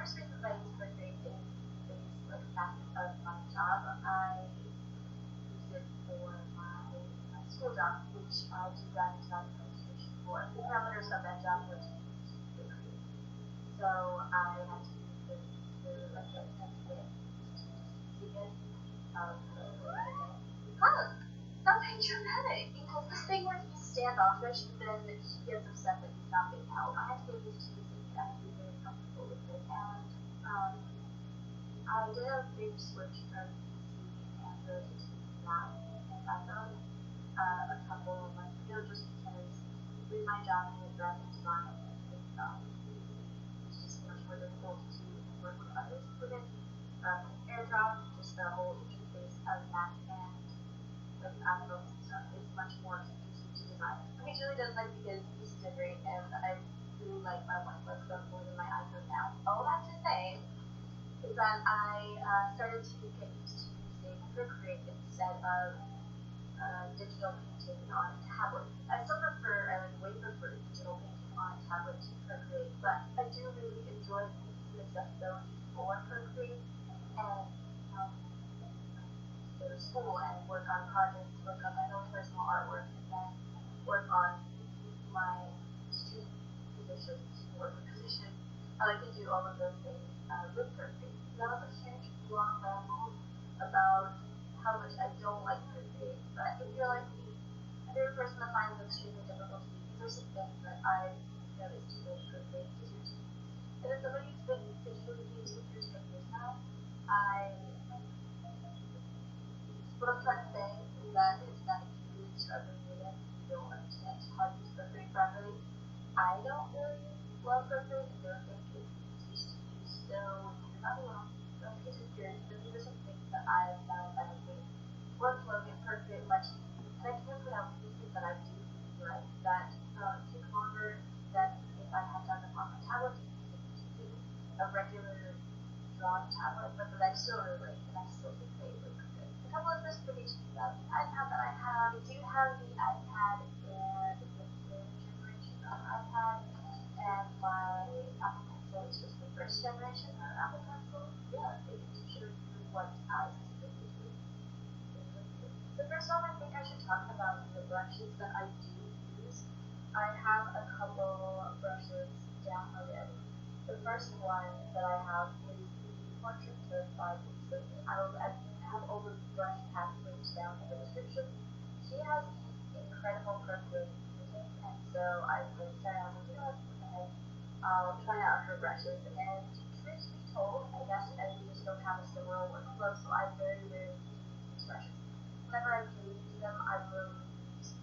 first reason I use Procreate is like a facet of my job. I use it for my school job, which I do graphic design illustration for. The parameters of that job were to use Procreate. So I had to use it to like get using it. Something dramatic, because this thing where he's standoffish, then he gets upset that he's not being held. I have to get used to using it. I have to be very comfortable with it. And I did a big switch from PC and Android to Mac and iPhone a couple of months ago, just because with my job in graphic design, it's just much more difficult to work with others with it. AirDrop, just the whole interface of Mac and like iPhone and stuff, is much more conducive to design. Which really does like because this is great and I really like my OnePlus stuff more than my iPhone now. All that to say is that I started to get used to using Procreate instead of digital painting on a tablet. I still prefer, I way prefer digital painting on a tablet to Procreate, but I do really enjoy the accessibility for Procreate and go to school and work on projects, work on my own personal artwork, and then work on my student position. I like to do all of those things with Procreate. That was a huge long ramble about how much I don't like Procreate, but if you're like me, every person that finds it extremely difficult to use, these are some things that I noticed with Procreate users. And as somebody who's been digitally using for 10 years now, what I'm trying to say is that if you're really struggling with it, you don't understand how to use Procreate properly. I don't really love Procreate. I don't think it's easy to use, so you're not alone. Don't get too curious, but these are some things that I have found benefit. Workflow in Procreate much easier. And I can put out pieces that I do like that take longer than if I had done them on my tablet, using a regular drawing tablet, but that I still really like, and I still think they look good. A couple of specifications about the iPad that I have. I do have the iPad and the third generation of iPad, and my Apple Pencil is just the first generation of Apple Pencil. Yeah, it can show you what I specifically do. So first off, I think I should talk about the brushes that I do use. I have a couple brushes downloaded. The first one that I have is the Portrait by Doodle. I have all the brush pack links down in the description. She has incredible Procreate music, and so I was started with, what the heck, I'll try out her brushes. And truth be told, I guess I just don't have a similar workflow, so I very rarely use these brushes. Whenever I do use them, I will use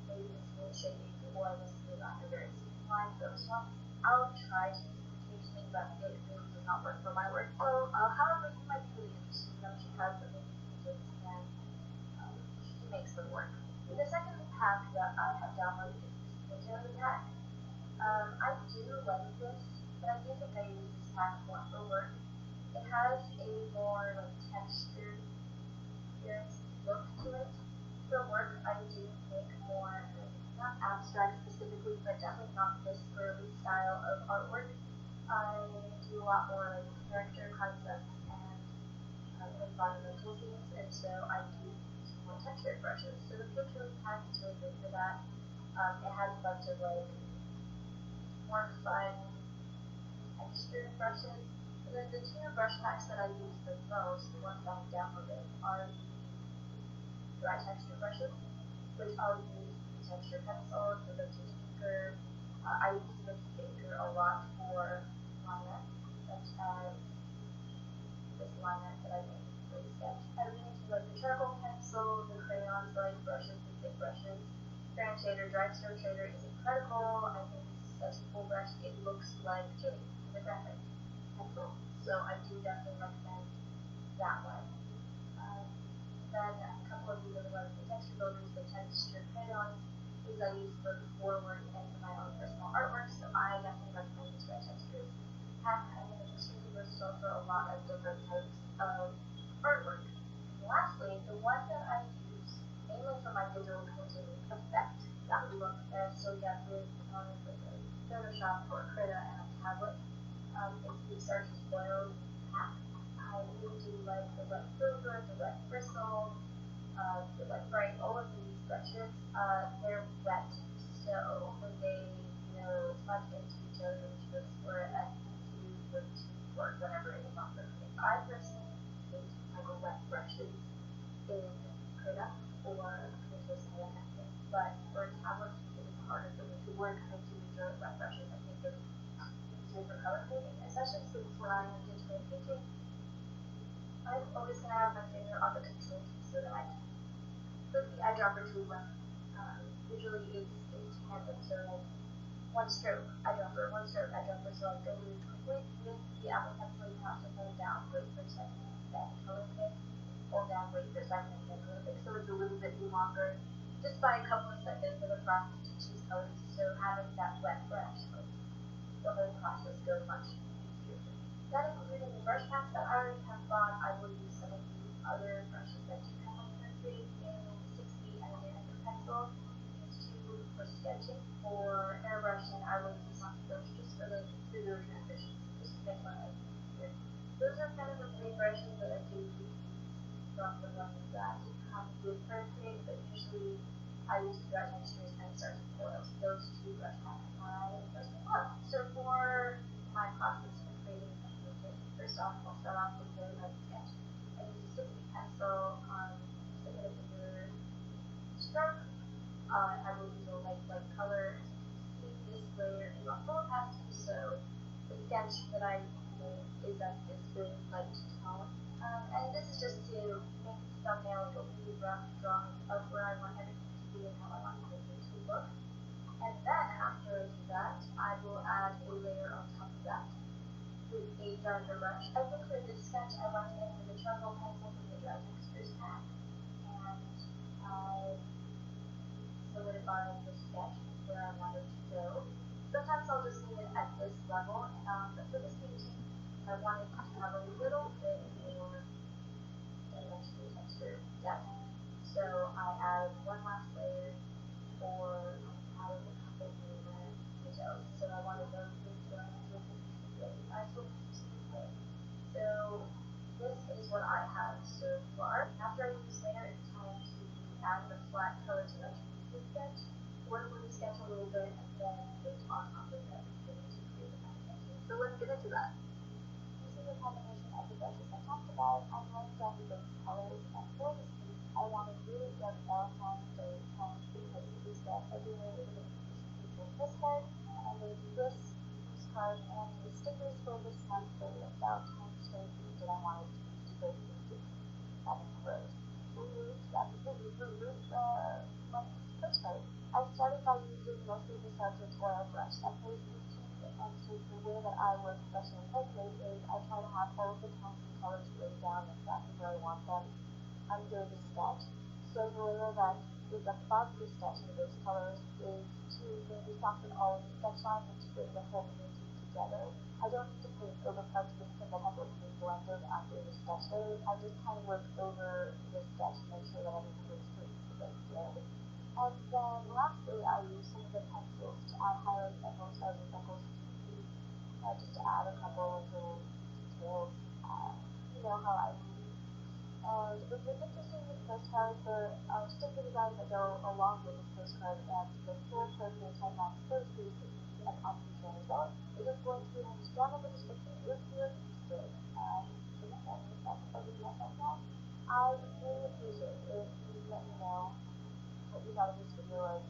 maybe the smooth shading or the smooth under very smooth line, those ones. I'll try to use them occasionally, but it really does not work for my workflow. However, you might be really interested in them. She has them in pages and she makes them work. The second pack that I have downloaded is the ShayJay pack. I do like this, but I do think I use this pack more for work. It has a more like textured appearance look to it. For work, I do make more not abstract specifically, but definitely not this girly style of artwork. I do a lot more like character concepts and environmental themes, and so I do use more textured brushes. So the ShayJay pack is really good for that. It has a bunch of like more fun textured brushes. And then the two brush packs that I use the most, the ones that I downloaded, are the dry texture brushes, which I'll use the texture pencil, the vintage inker. I use the vintage inker a lot for liner, such as this liner that I made for the sketch. I really do like the charcoal pencil, the crayons, like brushes, the thick brushes. Crayon shader, dry stone shader is incredible. I think this is such a cool brush. It looks like Jimmy, the graphic pencil. So I do definitely recommend that one. Then a couple of the other ones, the texture builders, the texture crayons, these I use both for work and for my own personal artwork, so I definitely recommend this dry textures pack. I think it's extremely versatile for a lot of different types of artwork. And lastly, the one that I use mainly for my digital painting effect, that look that I still get with Photoshop or Krita and a tablet, basically starts to spoil the pack. I really do like the wet silver, the wet bristle, the wet bright, all of these brushes. They're wet, so when they, slide into each other, just or into the tube or whatever it is on the thing. I personally hate like wet brushes in product or Pinterest or anything, but for tablets it is harder for me to work. I do enjoy wet brushes. I think they're easier for color coding, especially since when I am digitally painting, I'm always gonna have my finger on the control key so that I can put the eyedropper tool when usually it's in tandem, so like one stroke eyedropper, one stroke eyedropper, so I go really quickly. With the Apple Pencil, you have to hold down, wait for a second, then color pick, hold down, wait for a second, then color pick, so it's a little bit longer, just by a couple of seconds in the process to choose colors. So having that wet brush makes the whole process go much easier. That including the brush packs that I already have bought, I will use some of the other brushes that do come with the 360 and the pencil. These two for sketching. For airbrushing, I will use some of those just for the studio transitions, just to make my life easier. Those are kind of the three brushes that I do use from the ones that come with Procreate, but usually I use the dry textures and start with oils. Those two brush packs I personally love. So for my process for creating a painting, first off, I'll start off with the light sketch. I use a 60 pencil on the finger stroke. I will use a light color. See this layer is on full opacity, so the sketch that I made is at this really light tone. And this is just to make the thumbnail like a really rough drawing of where I want everything to be and how I want everything to look. And then after I do that, I will add a layer on top of that with a darker brush. I think for this sketch, I went in with a charcoal pencil from the dry textures pack, and I solidified the sketch where I wanted to go. Sometimes I'll just leave it at this level, but for this painting, I wanted to have a little bit more dimensional texture depth. So I added one last layer for adding a couple more details. So I wanted those going into a really nice little smooth. So this is what I have so far. After I use this layer, it's time to add the flat color to the sketch, work with the sketch a little bit, and then paint on top of everything to create the combination. So let's get into that. Using the combination of the brushes I talked about, I'm laying down the base colors, and for this piece, I wanted really dark Valentine's Day tones because this is the everywhere in the featured postcard, and I made this postcard and the stickers for this month for the Valentine's Day theme that I wanted to use to go through having rose. That's a really month postcard. I started by using mostly the Sargent's oil brush that plays 18, and so the way that I work, especially in Procreate, is I try to have all of the tones and colors laid down exactly where I want them under the sketch. So the layer that is above the sketch in those colors is to maybe soften all of the sketch lines and to bring the whole painting together. I don't need to paint over parts of the skin that have already been blended under the sketch layers. I just kind of work over the sketch to make sure that everything looks pretty good. And then lastly, I use some of the pencils to add highlights and most of the freckles just to add a couple of little details. You know how I read. And it was interesting with postcards, there are sticker designs that go along with this postcard, and the full Procreate 10 Max Code piece that you see at Confusion as well. It is going to be linked down in the description if you're interested. So yeah, that's everything else right now. I would really appreciate it if you let me know what you thought of this video,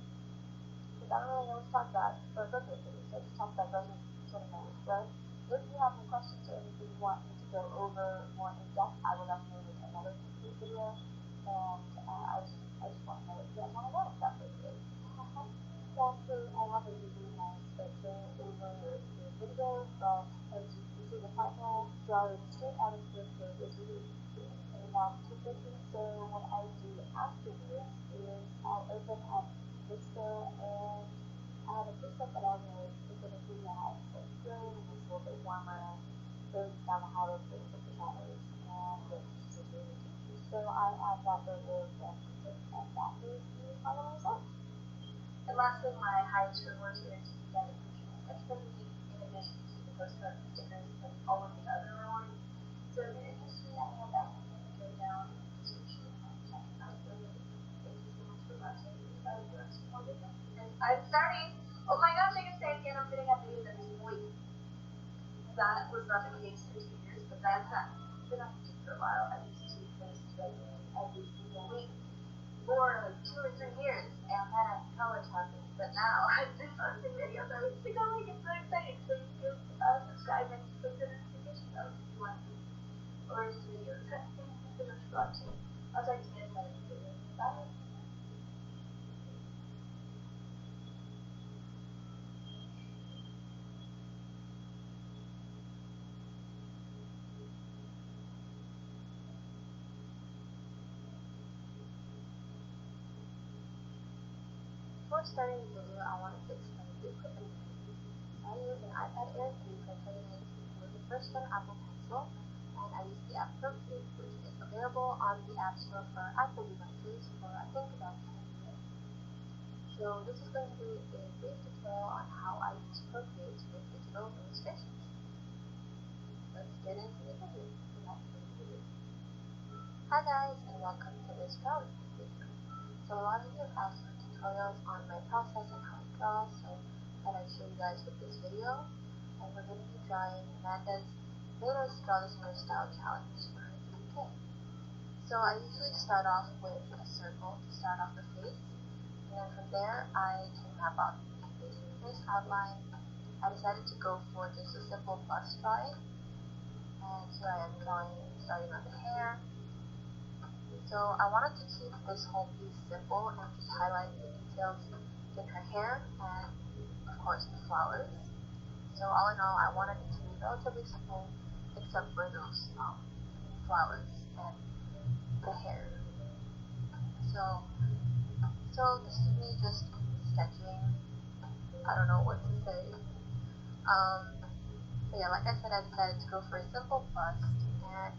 because I don't really know what to talk about for a Procreate video, so I just talked about brushes and 20 minutes, right? If you have any questions or anything you want me to go over more in depth, I will definitely make another Procreate video, and I just want to know what you guys want to know about Procreate. Lastly, I have a really nice picture over the video, but as you can see, the final drawing straight out of Procreate is really easy and not too tricky. So what I do afterwards is I'll open up Vista, and I have a preset that I made specifically that has like green, and it's a little bit warmer, brings down the highlights and the shadows, and it's just really easy. So I add that over and that is the final result. And lastly, my highest reward here is to get a visual sketch from me in addition to the postcard stickers and all of the other rewards. So if you're interested, I have that go down in the description and check it out. Thank you so much for watching. And I'm starting. Oh my gosh, I can say it again. I'm getting up videos every single week. That was not the case for 2 years, but then I've been on YouTube for a while. I used to post regularly every single week for like 2 or 3 years, and then college happened. But now I'm just posting videos every single week. It's so exciting. So you can subscribe and click the notification bell if you want to or see videos. Thank you so much for watching. I'll talk to you in another video. Bye. Before starting the video, I wanted to explain the equipment. I use an iPad Air 3 from 2019. It was the first one Apple Pencil, and I use the app Procreate, which is available on the App Store for Apple devices for I think about 10 years. So this is going to be a brief tutorial on how I use Procreate with digital illustrations. Let's get into the video. Hi guys, and welcome to this drawing video. So a lot of you have asked for tutorials on my process and how I draw, so I thought I'd show you guys with this video. And we're going to be drawing Amanda's Made Us Draw This New Style Challenge for her 3K. So I usually start off with a circle to start off the face, and then from there I can map out the face outline. I decided to go for just a simple bust drawing, and here I am drawing starting on the hair. So I wanted to keep this whole piece simple and just highlight the details in her hair and, of course, the flowers. So all in all, I wanted it to be relatively simple except for those flowers and the hair. So this is me just sketching. I don't know what to say. But yeah, like I said, I decided to go for a simple bust, and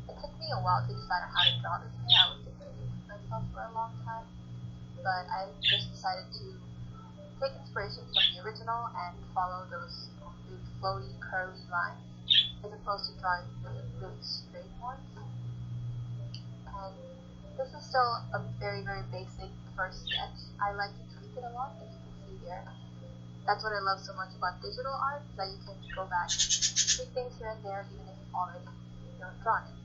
it took me a while to decide on how to draw this hair. I was debating with myself for a long time, but I just decided to take inspiration from the original and follow those big, flowy, curly lines, as opposed to drawing the really straight ones. And this is still a very, very basic first sketch. I like to tweak it a lot, as you can see here. That's what I love so much about digital art, is that you can go back, tweak things here and there, even if you've already drawn it.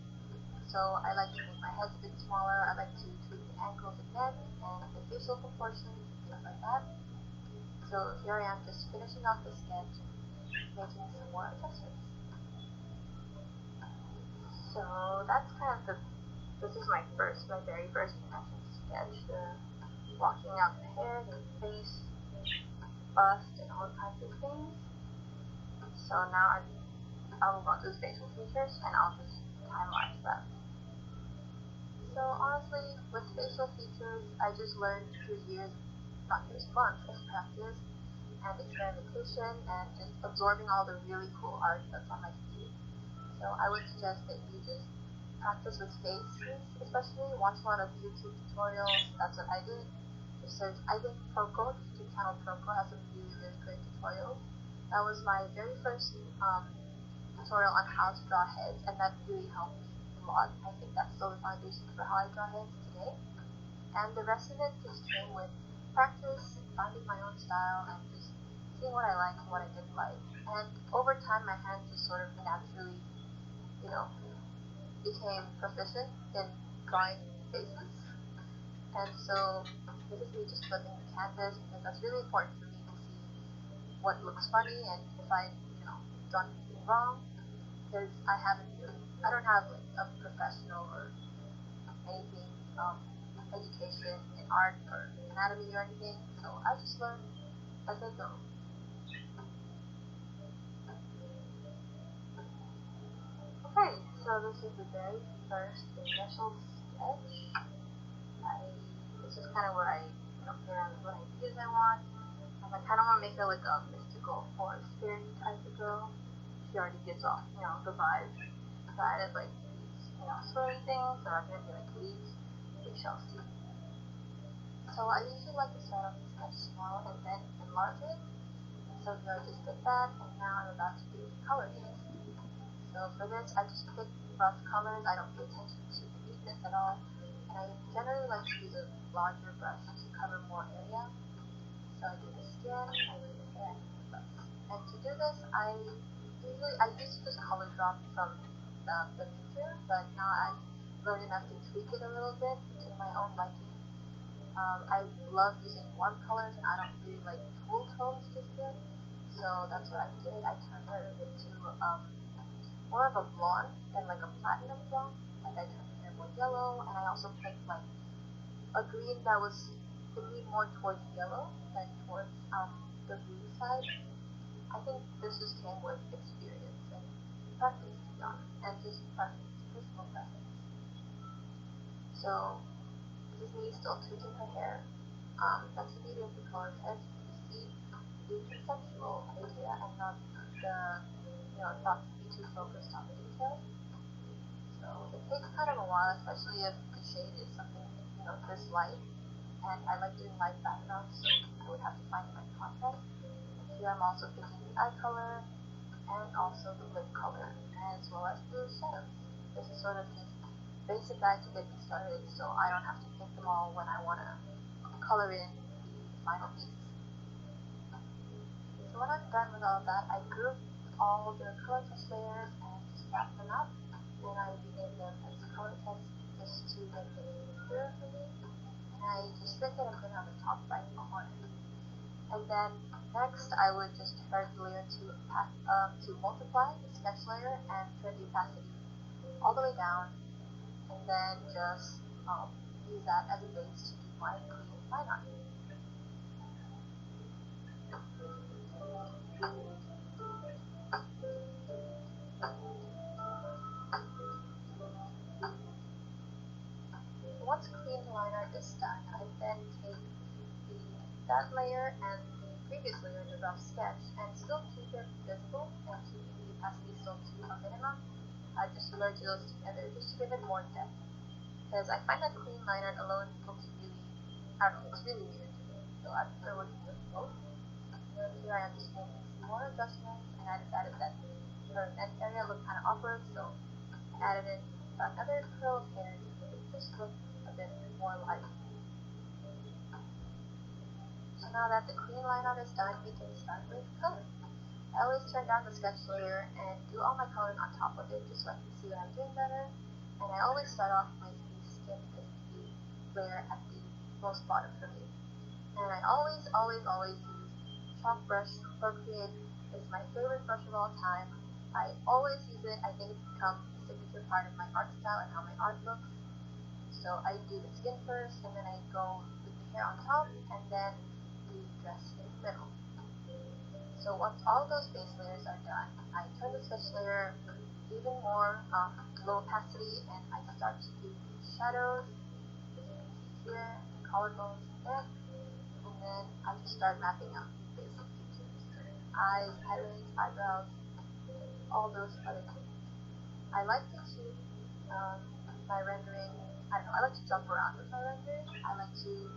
So I like to make my head a bit smaller, I like to tweak the ankles again, and the facial proportions, and stuff like that. So here I am just finishing off the sketch, making some more adjustments. So that's kind of this is my very first fashion sketch, the walking out the hair, the face, bust, and all kinds of things. So now I'll move on to the facial features, and I'll just time-lapse that. So honestly, with facial features, I just learned through months of practice and experimentation and just absorbing all the really cool art that's on my feed. So I would suggest that you just practice with faces, especially watch a lot of YouTube tutorials. That's what I did. Just search, I think Proco, the YouTube channel Proco has some really, really great tutorials. That was my very first tutorial on how to draw heads, and that really helped me a lot. I think that's still the foundation for how I draw heads today. And the rest of it just came with practice, finding my own style, and just seeing what I liked and what I didn't like. And over time, my hands just sort of naturally, became proficient in drawing faces. And so this is me just flipping the canvas, because that's really important for me to see what looks funny and if I, done anything wrong, because I don't have like a professional or anything, education in art or anatomy or anything, so I just learn as I go. Okay, so this is the very first initial sketch. This is kind of where I play around with what ideas I want. I kind of want to make her like a mystical forest fairy type of girl. She already gives off, the vibe. So I added like these, swirly things that are going to be like leaves. We shall see. So I usually like to start off the sketch small and then enlarge it. So here I just did that, and now I'm about to do color base. So for this, I just pick rough colors. I don't pay attention to the neatness at all, and I generally like to use a larger brush to cover more area. So I do the skin, I do the hair, and the bust. And to do this, I used to just color drop from the picture, but now I've learned enough to tweak it a little bit to my own liking. I love using warm colors, and I don't really like cool tones just yet. So that's what I did. I turned her into more of a blonde than like a platinum blonde. Like I turned her hair more yellow, and I also picked like a green that was leaning more towards yellow than towards the blue side. I think this just came with experience and practice, to be honest, and just preference, personal preference. So this is me still tweaking her hair. That's the beauty of the color test. You see the conceptual idea and not not to be too focused on the details. So it takes kind of a while, especially if the shade is something this light. And I like doing light backgrounds, so I would have to find my contrast. Here I'm also picking the eye color and also the lip color, as well as the shadows. This is sort of just basic guide to get me started, so I don't have to pick them all when I want to color in the final piece. So when I'm done with all of that, I group all the color test layers and just wrap them up. Then I rename them as color test just to make it easier for me. And I just stick it and put it on the top right corner. And then next, I would just turn the layer to multiply the sketch layer and turn the opacity all the way down, and then just use that as a base to do my clean line art. Once clean line art is done, I then take that layer and the previous layer, the rough sketch, and still keep it visible and keep the opacity still to a minimum. I just merge those together just to give it more depth. Because I find that clean line art alone looks really, I don't know, it's really weird to me. So I prefer working with both. And here I am just making some more adjustments, and I decided that her neck area looked kind of awkward, so I added in another curl of hair to make it just look a bit more like. So now that the clean line art is done, we can start with color. I always turn down the sketch layer and do all my coloring on top of it just so I can see what I'm doing better. And I always start off with the skin as the layer at the most bottom for me. And I always use chalk brush. Procreate is my favorite brush of all time. I always use it. I think it's become a signature part of my art style and how my art looks. So I do the skin first, and then I go with the hair on top, and then the dress in the middle. So once all those base layers are done, I turn the sketch layer even more low opacity, and I start to do the shadows, as you can see here, collarbones, neck, and then I just start mapping out the basic features, eyes, eyelids, eyebrows, all those other things. I like to keep my rendering, I like to jump around with my rendering. I like to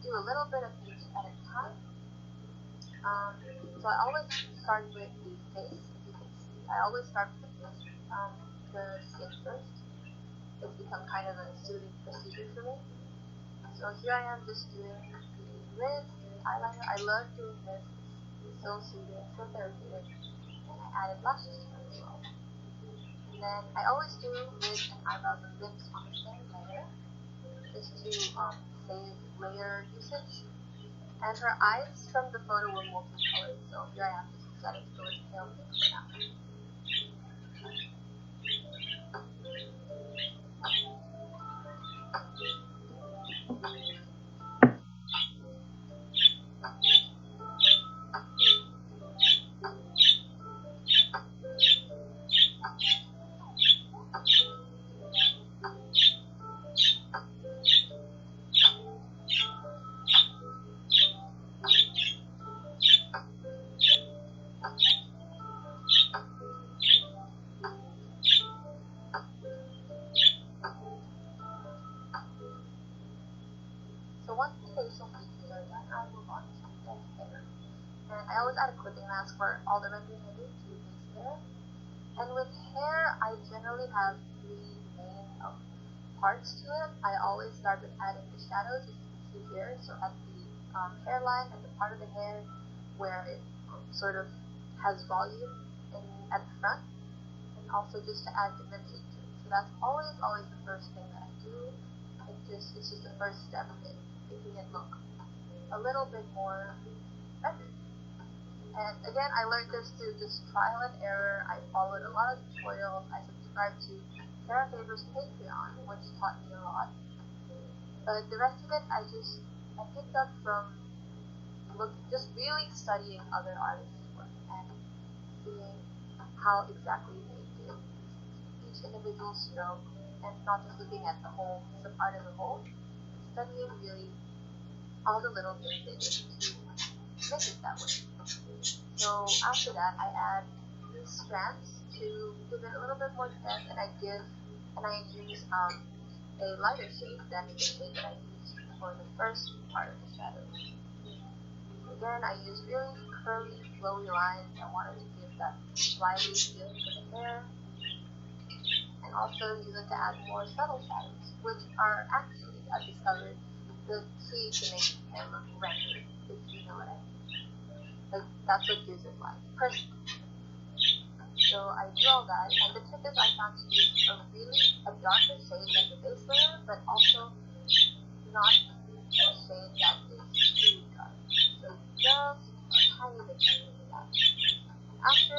do a little bit of each at a time. So I always start with the face, as you can see. I always start with the face, the skin first. It's become kind of a soothing procedure for me. So here I am just doing the lids, the eyeliner. I love doing this. It's so soothing, so therapeutic. And I added lashes to it as well. And then I always do lids and eyebrows and lips on the same layer, just to save layer usage. And her eyes from the photo were multicolored, so here I am just deciding to go with pale pink for now. So once the facial features are done, I move on to the hair. And I always add a clipping mask for all the rendering I do to base layer. And with hair, I generally have three main parts to it. I always start with adding the shadows, as you can see here. So at the hairline, at the part of the hair where it sort of has volume at the front, and also just to add dimension to it. So that's always the first thing that I do. It's just the first step in making it look a little bit more rendered. And again, I learned this through just trial and error. I followed a lot of tutorials. I subscribed to Sarah Faber's Patreon, which taught me a lot. But the rest of it, I picked up from just really studying other artists' work and seeing how exactly they did each individual stroke, and not just looking at the whole piece of art as a whole, studying really all the little things they did to make it that way. So after that, I add these strands to give it a little bit more depth, and I use a lighter shade than the shade that I used for the first part of the shadow. Again, I use really curly, flowy lines. I wanted to give that lively feeling to the hair, and also use it to add more subtle shadows, which are actually, I discovered, the key to making hair look rendered, if you know what I mean. Like, that's what gives it life, personally. So I do all that, and the trick is I found to use a darker shade than the base layer, but also not a shade that is too dark. So just a tiny bit of that. After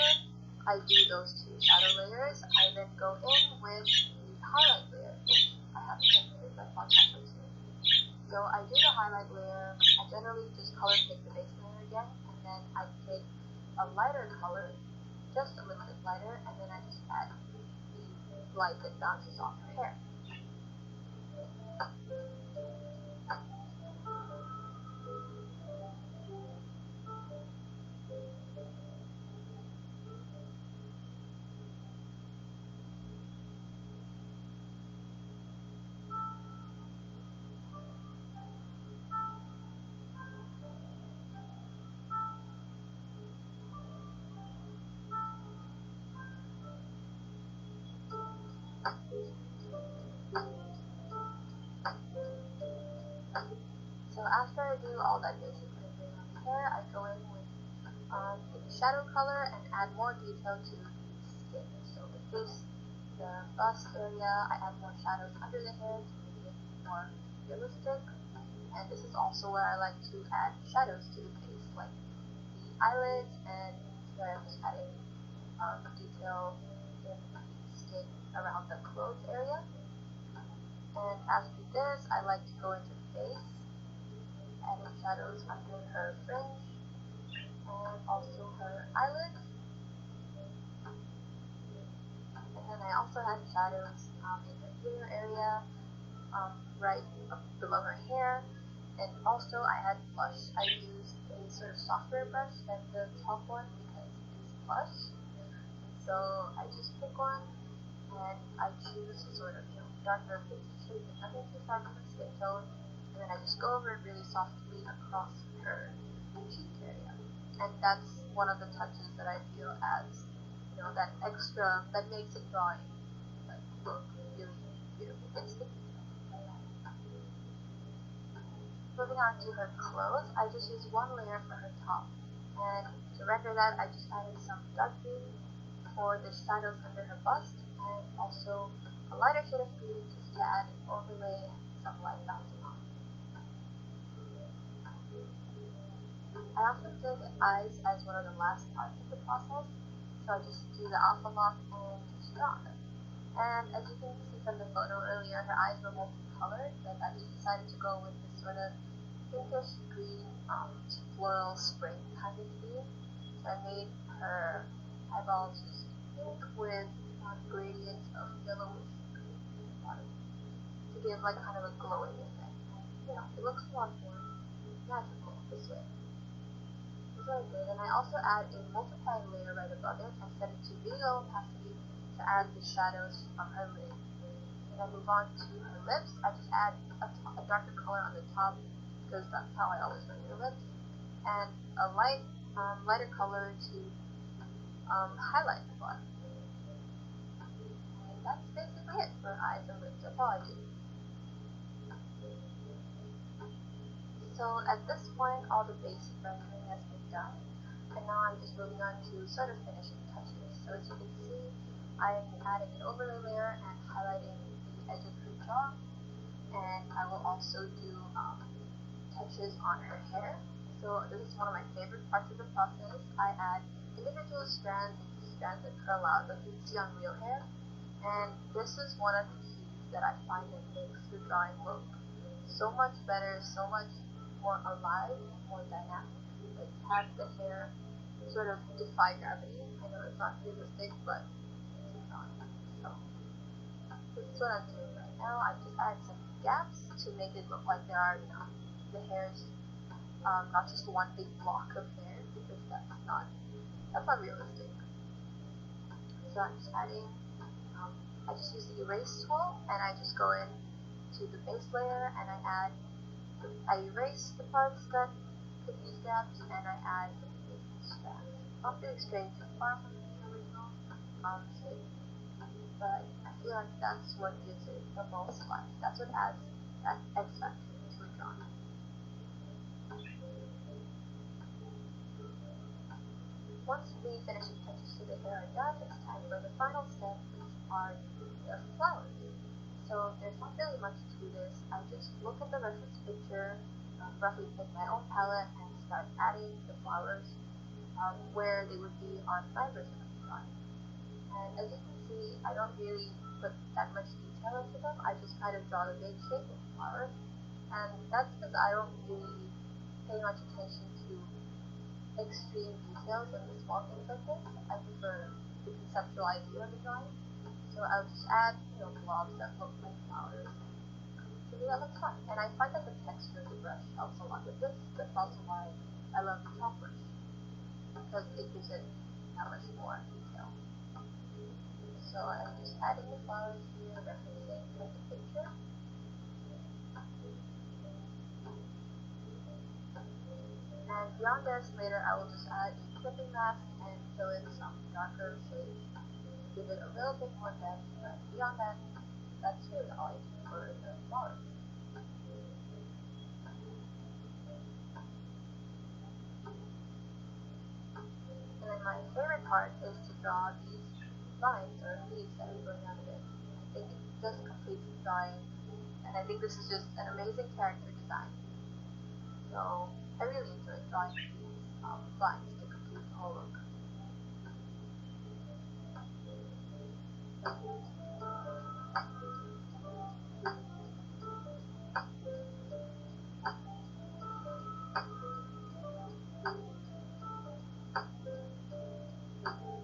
I do those two shadow layers, I then go in with the highlight layer, which I haven't done here, but I'll talk about it. So I do the highlight layer. I generally just color pick the base layer again, and then I take a lighter color, just a little bit lighter, and then I just add the light that bounces off her hair. So after I do all that basic rendering on the hair, I go in with the shadow color and add more detail to the skin. So the face, the bust area, I add more shadows under the hair to make it more realistic. And this is also where I like to add shadows to the face, like the eyelids, and where I'm just adding detail in the skin around the clothes area. And after this, I like to go into the face, adding shadows under her fringe and also her eyelids. And then I also had shadows in her ear area, right up below her hair. And also I had blush. I used a sort of softer brush than the top one because it's blush. So I just pick one and I choose sort of darker basic shade with nothing too dark on her skin tone. And then I just go over it really softly across her cheek area. And that's one of the touches that I feel adds, that extra, that makes a drawing look really beautiful. It's the Moving on to her clothes, I just used one layer for her top. And to render that, I just added some dark green for the shadows under her bust, and also a lighter shade of green just to add an overlay and some light bouncing off. I often do the eyes as one of the last parts of the process, so I just do the alpha lock and just draw them. And as you can see from the photo earlier, her eyes were multicolored, but I just decided to go with this sort of pinkish green floral spring kind of theme. So I made her eyeballs just pink with gradients of yellowish green at the bottom to give like kind of a glowing effect. It looks a lot more magical this way. This is what I did, and I also add a multiplied layer right above it. I set it to really low opacity to add the shadows from her lid. And I move on to her lips. I just add a darker color on the top because that's how I always render lips, and a light lighter color to highlight the flower. And that's basically it for eyes and lips. That's all I do. So at this point, all the basic rendering has been done, and now I'm just moving on to sort of finishing touches. So as you can see, I'm adding an overlay layer and highlighting the edge of her jaw, and I will also do touches on her hair. So this is one of my favorite parts of the process. I add individual strands that curl out, like you can see on real hair, and this is one of the keys that I find that makes the drawing look so much better, so much more alive, more dynamic. Like have the hair sort of defy gravity. I know it's not realistic, but it's not. So this is what I'm doing right now. I just add some gaps to make it look like there are, the hairs, not just one big block of hair, because that's not realistic. So I'm just adding. I just use the erase tool, and I just go in to the base layer, and I erase the parts that could use gaps, and I add the basic strands. Not really straight too far from the original shape, but I feel like that's what gives it the most life. That's what adds that X factor to a drawing. Once the finishing touches to the hair are done, it's time for the final step, which are the flowers. So there's not really much to this. I just look at the reference picture, roughly pick my own palette, and start adding the flowers where they would be on my version of the drawing. And as you can see, I don't really put that much detail into them. I just kind of draw the big shape of the flower, and that's because I don't really pay much attention to extreme details and the small things like this. I prefer the conceptual idea of the drawing. So I'll just add, blobs that look like flowers. To me, that looks fun. And I find that the texture of the brush helps a lot with this. That's also why I love the top brush, because it gives it that much more detail. So I'm just adding the flowers here, referencing with the picture. And beyond this, later I will just add a clipping mask and fill in some darker shades to give it a little bit more depth, but beyond that, that's really all I do for the flowers. And then my favorite part is to draw these vines or leaves that are growing out of it. I think it just completes the drawing, and I think this is just an amazing character design. So I really enjoy drawing these vines to complete the whole look.